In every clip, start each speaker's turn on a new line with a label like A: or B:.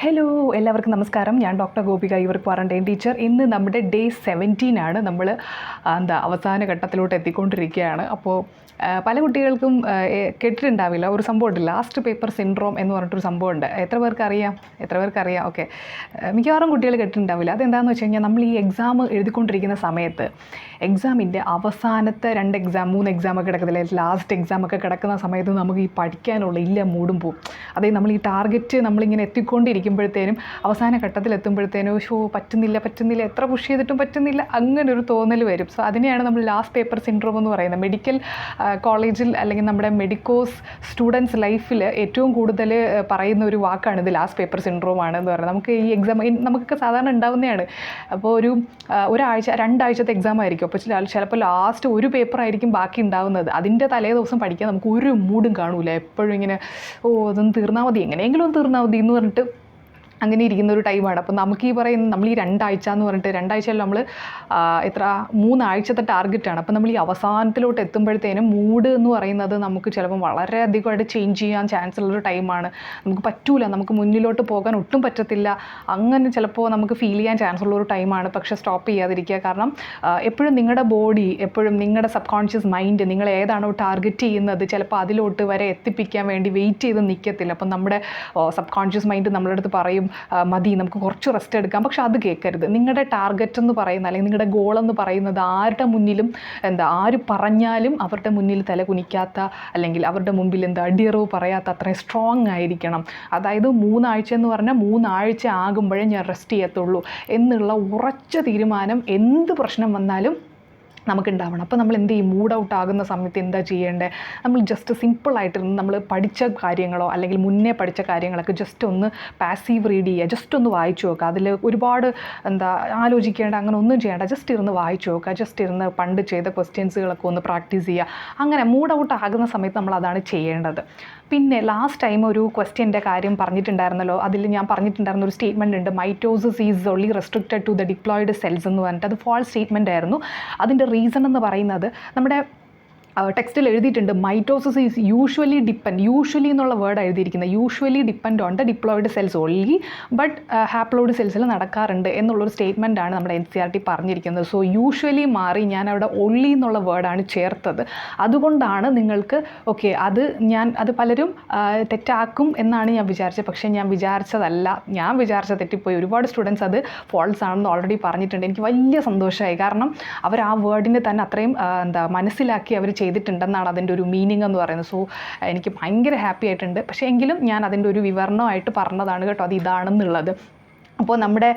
A: Hello എല്ലാവർക്കും നമസ്കാരം. ഞാൻ doctor Gopika, your quarantine teacher. ഇന്ന് നമ്മുടെ ഡേ 17 ആണ്. നമ്മൾ അവസാന ഘട്ടത്തിലോട്ട് എത്തിക്കൊണ്ടിരിക്കുകയാണ്. അപ്പോൾ പല കുട്ടികൾക്കും കേട്ടിട്ടുണ്ടാവില്ല ഒരു സംഭവമുണ്ട്, ലാസ്റ്റ് പേപ്പർ സിൻഡ്രോം എന്ന് പറഞ്ഞിട്ടൊരു സംഭവമുണ്ട്. എത്ര പേർക്കറിയാം? ഓക്കെ, മിക്കവാറും കുട്ടികൾ കേട്ടിട്ടുണ്ടാവില്ല. അതെന്താണെന്ന് വെച്ച് കഴിഞ്ഞാൽ, നമ്മൾ ഈ എക്സാം എഴുതിക്കൊണ്ടിരിക്കുന്ന സമയത്ത് എക്സാമിൻ്റെ അവസാനത്തെ 2 എക്സാം 3 എക്സാമൊക്കെ കിടക്കത്തില്ല, ലാസ്റ്റ് എക്സാമൊക്കെ കിടക്കുന്ന സമയത്ത് നമുക്ക് ഈ പഠിക്കാനുള്ള മൂടും പോവും. അതായത് നമ്മൾ ഈ ടാർഗറ്റ് നമ്മളിങ്ങനെ എത്തിക്കൊണ്ടിരിക്കുമ്പോഴത്തേനും അവസാന ഘട്ടത്തിലെത്തുമ്പോഴത്തേനും പറ്റുന്നില്ല, എത്ര പുഷ് ചെയ്തിട്ടും പറ്റുന്നില്ല, അങ്ങനെ ഒരു തോന്നൽ വരും. സോ അതിനെയാണ് നമ്മൾ ലാസ്റ്റ് പേപ്പർ സിൻഡ്രോം എന്ന് പറയുന്നത്. മെഡിക്കൽ കോളേജിൽ അല്ലെങ്കിൽ നമ്മുടെ മെഡിക്കോസ് സ്റ്റുഡൻസ് ലൈഫിൽ ഏറ്റവും കൂടുതൽ പറയുന്ന ഒരു വാക്കാണിത്, ലാസ്റ്റ് പേപ്പർ സിൻഡ്രോം ആണ് എന്ന് പറയുന്നത്. നമുക്ക് ഈ എക്സാം നമുക്കൊക്കെ സാധാരണ ഉണ്ടാവുന്നതാണ്. അപ്പോൾ ഒരാഴ്ച 2 ആഴ്ചത്തെ എക്സാം ആയിരിക്കും. അപ്പോൾ ചിലപ്പോൾ ലാസ്റ്റ് ഒരു പേപ്പർ ആയിരിക്കും ബാക്കി ഉണ്ടാവുന്നത്. അതിൻ്റെ തലേ ദിവസം പഠിക്കാൻ നമുക്ക് ഒരു മൂഡും കാണൂല. എപ്പോഴും ഇങ്ങനെ അതൊന്ന് തീർന്നാൽ മതി, എങ്ങനെയെങ്കിലും ഒന്ന് തീർന്നാൽ മതി എന്ന് പറഞ്ഞിട്ട് അങ്ങനെ ഇരിക്കുന്ന ഒരു ടൈമാണ്. അപ്പോൾ നമുക്ക് ഈ പറയുന്ന നമ്മൾ ഈ 2 ആഴ്ച എന്ന് പറഞ്ഞിട്ട് 2 ആഴ്ചയിൽ നമ്മൾ 3 ആഴ്ചത്തെ ടാർഗറ്റാണ്. അപ്പോൾ നമ്മൾ ഈ അവസാനത്തിലോട്ട് എത്തുമ്പോഴത്തേനും മൂഡ് എന്ന് പറയുന്നത് നമുക്ക് ചിലപ്പം വളരെയധികമായിട്ട് ചേഞ്ച് ചെയ്യാൻ ചാൻസ് ഉള്ളൊരു ടൈമാണ്. നമുക്ക് പറ്റൂല, നമുക്ക് മുന്നിലോട്ട് പോകാൻ ഒട്ടും പറ്റത്തില്ല, അങ്ങനെ ചിലപ്പോൾ നമുക്ക് ഫീൽ ചെയ്യാൻ ചാൻസ് ഉള്ളൊരു ടൈമാണ്. പക്ഷേ സ്റ്റോപ്പ് ചെയ്യാതിരിക്കുക. കാരണം എപ്പോഴും നിങ്ങളുടെ ബോഡി, എപ്പോഴും നിങ്ങളുടെ സബ് കോൺഷ്യസ് മൈൻഡ് നിങ്ങൾ ഏതാണോ ടാർഗറ്റ് ചെയ്യുന്നത് ചിലപ്പോൾ അതിലോട്ട് വരെ എത്തിപ്പിക്കാൻ വേണ്ടി വെയിറ്റ് ചെയ്ത് നിൽക്കത്തില്ല. അപ്പം നമ്മുടെ സബ് കോൺഷ്യസ് മൈൻഡ് നമ്മളുടെ അടുത്ത് പറയും, മതി, നമുക്ക് കുറച്ച് റെസ്റ്റ് എടുക്കാം. പക്ഷെ അത് കേൾക്കരുത്. നിങ്ങളുടെ ടാർഗറ്റ് എന്ന് പറയുന്ന അല്ലെങ്കിൽ നിങ്ങളുടെ ഗോൾ എന്ന് പറയുന്നത് ആരുടെ മുന്നിലും ആര് പറഞ്ഞാലും അവരുടെ മുന്നിൽ തല കുനിക്കാത്ത, അല്ലെങ്കിൽ അവരുടെ മുമ്പിൽ അടിയറവ് പറയാത്ത അത്രയും സ്ട്രോങ് ആയിരിക്കണം. അതായത് 3 ആഴ്ച എന്ന് പറഞ്ഞാൽ 3 ആഴ്ച ആകുമ്പോഴേ ഞാൻ റെസ്റ്റ് ചെയ്യത്തുള്ളൂ എന്നുള്ള ഉറച്ച തീരുമാനം എന്ത് പ്രശ്നം വന്നാലും നമുക്കുണ്ടാവണം. അപ്പോൾ നമ്മൾ എന്ത് ചെയ്യും, മൂഡ് ഔട്ട് ആകുന്ന സമയത്ത് എന്താ ചെയ്യേണ്ടത്? നമ്മൾ ജസ്റ്റ് സിമ്പിളായിട്ടിരുന്ന് നമ്മൾ പഠിച്ച കാര്യങ്ങളോ അല്ലെങ്കിൽ മുന്നേ പഠിച്ച കാര്യങ്ങളൊക്കെ ജസ്റ്റ് ഒന്ന് പാസീവ് റീഡ് ചെയ്യുക, ജസ്റ്റ് ഒന്ന് വായിച്ചു നോക്കുക. അതിൽ ഒരുപാട് ആലോചിക്കേണ്ട, അങ്ങനെ ഒന്നും ചെയ്യേണ്ട, ജസ്റ്റ് ഇരുന്ന് വായിച്ചു നോക്കുക, ജസ്റ്റ് ഇരുന്ന് പണ്ട് ചെയ്ത ക്വസ്റ്റ്യൻസുകളൊക്കെ ഒന്ന് പ്രാക്ടീസ് ചെയ്യുക. അങ്ങനെ മൂഡ് ഔട്ട് ആകുന്ന സമയത്ത് നമ്മൾ അതാണ് ചെയ്യേണ്ടത്. പിന്നെ ലാസ്റ്റ് ടൈം ഒരു ക്വസ്റ്റ്യൻ്റെ കാര്യം പറഞ്ഞിട്ടുണ്ടായിരുന്നല്ലോ, അതിൽ ഞാൻ പറഞ്ഞിട്ടുണ്ടായിരുന്ന ഒരു സ്റ്റേറ്റ്മെൻറ്റ് ഉണ്ട്, mitosis is only restricted to the diploid cells എന്ന് പറഞ്ഞിട്ട്. അത് ഫാൾസ് സ്റ്റേറ്റ്മെൻ്റ് ആയിരുന്നു. അതിൻ്റെ റീസൺ എന്ന് പറയുന്നത്, നമ്മുടെ ടെക്സ്റ്റിൽ എഴുതിയിട്ടുണ്ട് മൈറ്റോസിസ് ഈസ് യൂഷ്വലി എന്നുള്ള വേർഡ് എഴുതിയിരിക്കുന്നത്, usually depend on the diploid cells only, but haploid സെൽസിൽ നടക്കാറുണ്ട് എന്നുള്ളൊരു സ്റ്റേറ്റ്മെൻറ്റാണ് നമ്മുടെ NCERT പറഞ്ഞിരിക്കുന്നത്. സോ യൂഷ്വലി മാറി ഞാൻ അവിടെ ഓൺലി എന്നുള്ള വേർഡാണ് ചേർത്തത്. അതുകൊണ്ടാണ് നിങ്ങൾക്ക് അത് പലരും തെറ്റാക്കും എന്നാണ് ഞാൻ വിചാരിച്ചത്. പക്ഷേ ഞാൻ വിചാരിച്ച തെറ്റിപ്പോയി. ഒരുപാട് സ്റ്റുഡൻസ് അത് ഫോൾസ് ആണെന്ന് ഓൾറെഡി പറഞ്ഞിട്ടുണ്ട്. എനിക്ക് വലിയ സന്തോഷമായി. കാരണം അവർ ആ വേർഡിനെ തന്നെ അത്രയും മനസ്സിലാക്കി അവർ ചെയ്തിട്ടുണ്ടെന്നാണ് അതിൻ്റെ ഒരു മീനിങ് എന്ന് പറയുന്നത്. സോ എനിക്ക് ഭയങ്കര ഹാപ്പി ആയിട്ടുണ്ട്. പക്ഷേ എങ്കിലും ഞാൻ അതിൻ്റെ ഒരു വിവരണമായിട്ട് പറഞ്ഞതാണ് കേട്ടോ, അത് ഇതാണെന്നുള്ളത്. അപ്പോൾ നമ്മുടെ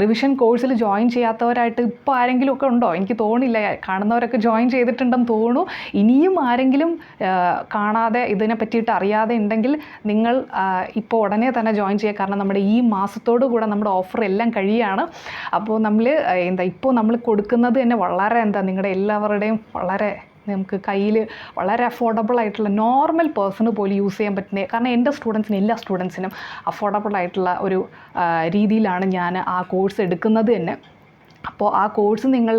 A: റിവിഷൻ കോഴ്സിൽ ജോയിൻ ചെയ്യാത്തവരായിട്ട് ഇപ്പോൾ ആരെങ്കിലും ഒക്കെ ഉണ്ടോ? എനിക്ക് തോന്നില്ല. കാണുന്നവരൊക്കെ ജോയിൻ ചെയ്തിട്ടുണ്ടെന്ന് തോന്നുന്നു. ഇനിയും ആരെങ്കിലും കാണാതെ ഇതിനെ പറ്റിയിട്ട് അറിയാതെ ഉണ്ടെങ്കിൽ നിങ്ങൾ ഇപ്പോൾ ഉടനെ തന്നെ ജോയിൻ ചെയ്യുക. കാരണം നമ്മുടെ ഈ മാസത്തോടു കൂടെ നമ്മുടെ ഓഫർ എല്ലാം കഴിയുകയാണ്. അപ്പോൾ ഇപ്പോൾ നമ്മൾ കൊടുക്കുന്നത് തന്നെ വളരെ നിങ്ങളുടെ എല്ലാവരുടെയും വളരെ നമുക്ക് കയ്യിൽ വളരെ അഫോർഡബിൾ ആയിട്ടുള്ള, നോർമൽ പേഴ്സണ് പോലും യൂസ് ചെയ്യാൻ പറ്റുന്ന, കാരണം എൻ്റെ എല്ലാ സ്റ്റുഡൻസിനും അഫോർഡബിൾ ആയിട്ടുള്ള ഒരു രീതിയിലാണ് ഞാൻ ആ കോഴ്സ് എടുക്കുന്നത് തന്നെ. അപ്പോൾ ആ കോഴ്സ് നിങ്ങൾ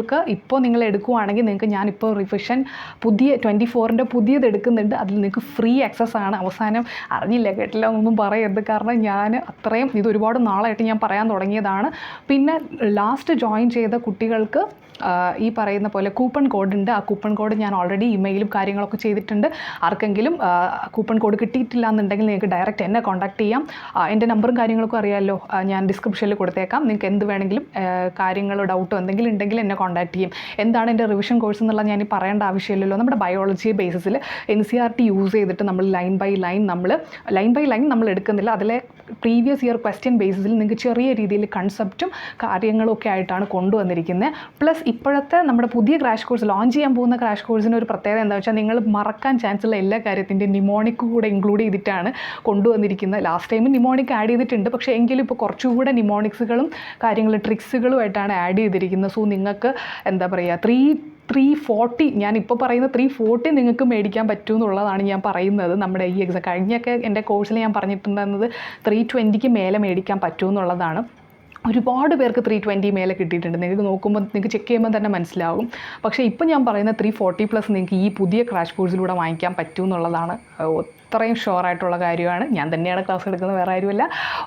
A: എടുക്കുകയാണെങ്കിൽ നിങ്ങൾക്ക് ഞാനിപ്പോൾ റിവിഷൻ 24ൻ്റെ പുതിയത് എടുക്കുന്നുണ്ട്. അതിൽ നിങ്ങൾക്ക് ഫ്രീ ആക്സസ് ആണ്. അവസാനം അറിഞ്ഞില്ല കേട്ടില്ല ഒന്നും പറയരുത്, കാരണം ഞാൻ അത്രയും ഇത് ഒരുപാട് നാളായിട്ട് ഞാൻ പറയാൻ തുടങ്ങിയതാണ്. പിന്നെ ലാസ്റ്റ് ജോയിൻ ചെയ്ത കുട്ടികൾക്ക് ഈ പറയുന്ന പോലെ കൂപ്പൺ കോഡ് ഉണ്ട്. ആ കൂപ്പൺ കോഡ് ഞാൻ ഓൾറെഡി ഇമെയിലും കാര്യങ്ങളൊക്കെ ചെയ്തിട്ടുണ്ട്. ആർക്കെങ്കിലും കൂപ്പൺ കോഡ് കിട്ടിയിട്ടില്ല എന്നുണ്ടെങ്കിൽ നിങ്ങൾക്ക് ഡയറക്റ്റ് എന്നെ കോൺടാക്ട് ചെയ്യാം. എൻ്റെ നമ്പറും കാര്യങ്ങളൊക്കെ അറിയാമല്ലോ, ഞാൻ ഡിസ്ക്രിപ്ഷനിൽ കൊടുത്തേക്കാം. നിങ്ങൾക്ക് എന്ത് വേണമെങ്കിലും കാര്യങ്ങളോ ഡൗട്ടോ എന്തെങ്കിലും ഉണ്ടെങ്കിൽ എന്നെ കോൺടാക്ട് ചെയ്യും. എന്താണ് എൻ്റെ റിവിഷൻ കോഴ്സ് എന്നുള്ളത് ഞാൻ പറയേണ്ട ആവശ്യമില്ലല്ലോ. നമ്മുടെ ബയോളജി ബേസിസിൽ NCERT യൂസ് ചെയ്തിട്ട് നമ്മൾ ലൈൻ ബൈ ലൈൻ നമ്മൾ എടുക്കുന്നില്ല. അതിലെ പ്രീവിയസ് ഇയർ ക്വസ്റ്റ്യൻ ബേസിസിൽ നിങ്ങൾക്ക് ചെറിയ രീതിയിൽ കൺസെപ്റ്റും കാര്യങ്ങളും ഒക്കെ ആയിട്ടാണ് കൊണ്ടുവന്നിരിക്കുന്നത്. പ്ലസ് ഇപ്പോഴത്തെ നമ്മുടെ പുതിയ ക്രാഷ് കോഴ്സ്, ലോഞ്ച് ചെയ്യാൻ പോകുന്ന ക്രാഷ് കോഴ്സിന് ഒരു പ്രത്യേകത എന്താ വെച്ചാൽ, നിങ്ങൾ മറക്കാൻ ചാൻസ് ഉള്ള എല്ലാ കാര്യത്തിൻ്റെയും നിമോണിക് കൂടെ ഇൻക്ലൂഡ് ചെയ്തിട്ടാണ് കൊണ്ടുവന്നിരിക്കുന്നത്. ലാസ്റ്റ് ടൈം നിമോണിക് ആഡ് ചെയ്തിട്ടുണ്ട്, പക്ഷേ എങ്കിലും ഇപ്പോൾ കുറച്ചുകൂടെ നിമോണിക്സുകളും കാര്യങ്ങളും ആഡ് ചെയ്തിരിക്കുന്നത്. സോ നിങ്ങൾക്ക് 340, ഞാനിപ്പോൾ പറയുന്ന 340 നിങ്ങൾക്ക് മേടിക്കാൻ പറ്റുമെന്നുള്ളതാണ് ഞാൻ പറയുന്നത്. നമ്മുടെ ഈ എക്സാം കഴിഞ്ഞൊക്കെ എൻ്റെ കോഴ്സിൽ ഞാൻ പറഞ്ഞിട്ടുണ്ടായിരുന്നത് 320ക്ക് മേലെ മേടിക്കാൻ പറ്റുമെന്നുള്ളതാണ്. ഒരുപാട് പേർക്ക് 320 മേലെ കിട്ടിയിട്ടുണ്ട്. നിങ്ങൾക്ക് നോക്കുമ്പോൾ, നിങ്ങൾക്ക് ചെക്ക് ചെയ്യുമ്പോൾ തന്നെ മനസ്സിലാവും. പക്ഷേ ഇപ്പോൾ ഞാൻ പറയുന്ന 340+ നിങ്ങൾക്ക് ഈ പുതിയ ക്രാഷ് കോഴ്സിലൂടെ വാങ്ങിക്കാൻ പറ്റുമെന്നുള്ളതാണ്. അത്രയും ഷുവറായിട്ടുള്ള കാര്യമാണ്. ഞാൻ തന്നെയാണ് ക്ലാസ് എടുക്കുന്നത്, വേറെ ആരുമില്ല.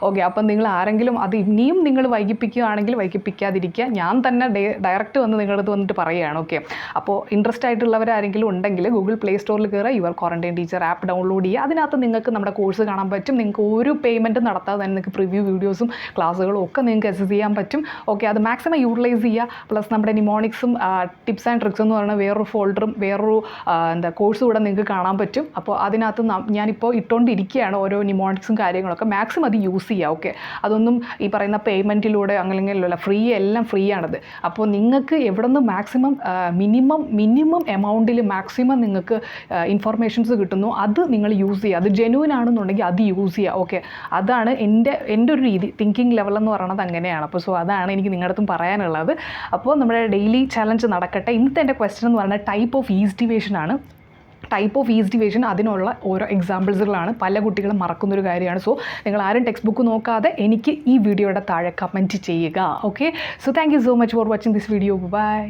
A: ഓക്കെ, അപ്പം നിങ്ങൾ ആരെങ്കിലും അത് ഇനിയും നിങ്ങൾ വൈകിപ്പിക്കുകയാണെങ്കിൽ വൈകിപ്പിക്കാതിരിക്കുക. ഞാൻ തന്നെ ഡയറക്റ്റ് വന്ന് നിങ്ങളടുത്ത് വന്നിട്ട് പറയുകയാണ്. ഓക്കെ, അപ്പോൾ ഇൻട്രസ്റ്റ് ആയിട്ടുള്ളവരാരെങ്കിലും ഉണ്ടെങ്കിൽ ഗൂഗിൾ പ്ലേ സ്റ്റോറിൽ കയറുക, your quarantine teacher app download ചെയ്യുക. അതിനകത്ത് നിങ്ങൾക്ക് നമ്മുടെ കോഴ്സ് കാണാൻ പറ്റും. നിങ്ങൾക്ക് ഒരു പേയ്മെൻറ്റും നടത്താതെ തന്നെ നിങ്ങൾക്ക് പ്രിവ്യൂ വീഡിയോസും ക്ലാസ്സുകളും ഒക്കെ നിങ്ങൾക്ക് അക്സസ് ചെയ്യാൻ പറ്റും. ഓക്കെ, അത് മാക്സിമം യൂട്ടിലൈസ് ചെയ്യുക. പ്ലസ് നമ്മുടെ നിമോണിക്സും ടിപ്സ് ആൻഡ് ട്രിക്സ് എന്ന് പറയുന്ന വേറൊരു ഫോൾഡറും വേറൊരു കോഴ്സും കൂടെ നിങ്ങൾക്ക് കാണാൻ പറ്റും. അപ്പോൾ അതിനകത്ത് ഞാനിപ്പോൾ ഇട്ടുകൊണ്ടിരിക്കുകയാണ് ഓരോ നിമോണിക്സും കാര്യങ്ങളൊക്കെ. മാക്സിമം അത് യൂസ് ചെയ്യുക. ഓക്കെ, അതൊന്നും ഈ പറയുന്ന പേയ്മെൻറ്റിലൂടെ അങ്ങനെയല്ല, എല്ലാം ഫ്രീ ആണത്. അപ്പോൾ നിങ്ങൾക്ക് എവിടെ നിന്ന് മാക്സിമം മിനിമം എമൗണ്ടിൽ മാക്സിമം നിങ്ങൾക്ക് ഇൻഫർമേഷൻസ് കിട്ടുന്നു, അത് നിങ്ങൾ യൂസ് ചെയ്യുക. അത് ജെന്യൂൻ ആണെന്നുണ്ടെങ്കിൽ അത് യൂസ് ചെയ്യുക. ഓക്കെ, അതാണ് എൻ്റെ ഒരു രീതി, തിങ്കിങ് ലെവൽ എന്ന് പറയുന്നത് അങ്ങനെയാണ്. അപ്പോൾ അതാണ് എനിക്ക് നിങ്ങളുടെ അടുത്തും പറയാനുള്ളത്. അപ്പോൾ നമ്മുടെ ഡെയിലി ചലഞ്ച് നടക്കട്ടെ. ഇന്നത്തെ എൻ്റെ ക്വസ്റ്റൻ എന്ന് പറയുന്നത് ടൈപ്പ് ഓഫ് ഈസ് ഡിവിഷൻ ആണ്. ടൈപ്പ് ഓഫ് ഈസ് ഡിവിഷൻ, അതിനുള്ള ഓരോ എക്സാമ്പിൾസുകളാണ്. പല കുട്ടികളും മറക്കുന്നൊരു കാര്യമാണ്. സോ നിങ്ങൾ ആരും ടെക്സ്റ്റ് ബുക്ക് നോക്കാതെ എനിക്ക് ഈ വീഡിയോയുടെ താഴെ കമൻറ്റ് ചെയ്യുക. Okay, so thank you so much for watching this video. By.